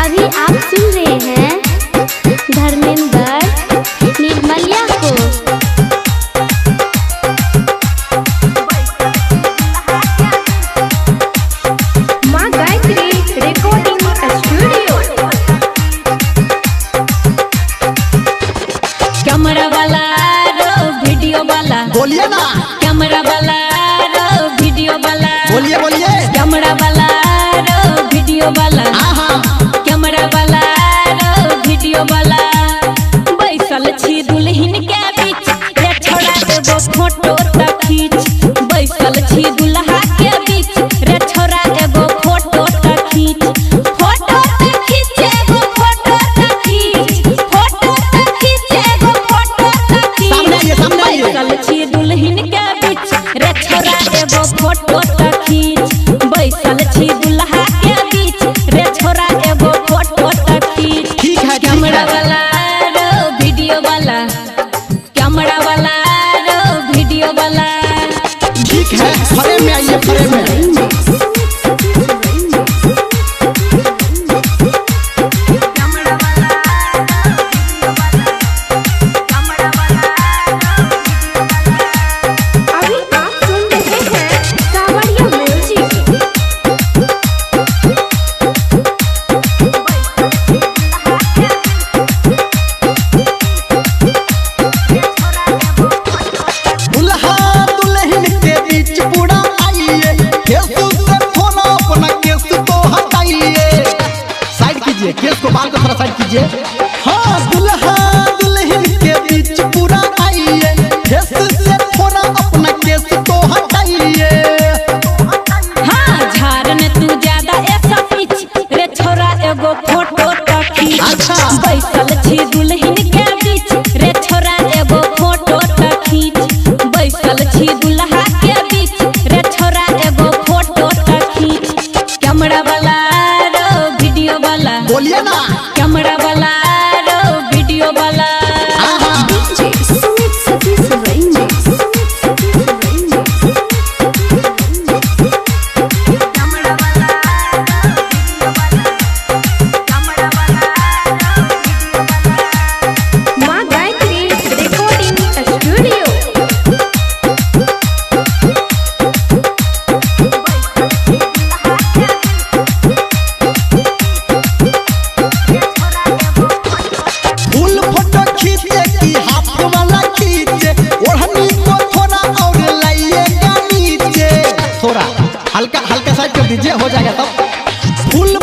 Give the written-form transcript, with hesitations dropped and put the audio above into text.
अभी आप सुन रहे हैं धर्मेंद्र निर्मलिया को। माँ गायत्री रिकॉर्डिंग स्टूडियो। कैमरा वाला रो वीडियो वाला बोलिए ना। कैमरा वाला रो वीडियो वाला बोलिए बोलिए। कैमरा वाला रो वीडियो वाला कैमरा वाला रो वीडियो वाला बैसल छी दुल्हन के बीच रे छोड़ा देबो फोटो त खींच। बैसल छी दुल्हा के बीच रे छोड़ा एगो फोटो त खींच। फोटो त खींच एगो फोटो त खींच। फोटो त खींच एगो फोटो त खींच। सामने आइए, सामने आइए। बैसल छी दुल्हन के बीच रे छोड़ा एगो फोटो त खींच। बैसल छी दुल्हा के बीच रे छोड़ा एगो फोटो त खींच। ठीक है, ठीक कैमरा है। वाला रो वीडियो वाला कैमरा वाला रो वीडियो वाला ठीक है, फ्रेम में आइए, फ्रेम में। अभी आप सुन रहे हैं सावरिया म्यूजिक। दुल्हा दुल्हन के बीच पूरा आइए, केस से फोन अपना केस को हटाइए। साइड कीजिए, केस को बाल को थोड़ा साइड कीजिए। हाँ, दुल्हा दुल्हन के बीच पूरा आइए, केस से फोन अपना केस को हटाइए। हाँ झारन तू ज्यादा ऐसा पीछ रे छोरा एगो फोटो त खींच। अच्छा। बैसल छी दुल्हन के बीच रे छोरा एगो फोटो त खींच। बैसल छी दुल्हा के बीच रे छोरा एगो फोटो त खींच। कैमरा वाला रो वीडियो वाला बोलिए ना। कैमरा वाला रो वीडियो वाला सुमित सतीश रंजन। माँ गायत्री रिकॉर्डिंग स्टूडियो। फुल फोटो खींचे कि हाफ वाला खींचे, ओढ़नी को थोड़ा और लाइएगा नीचे। थोड़ा हल्का हल्का साइड कर दीजिए, हो जाएगा तब। फुल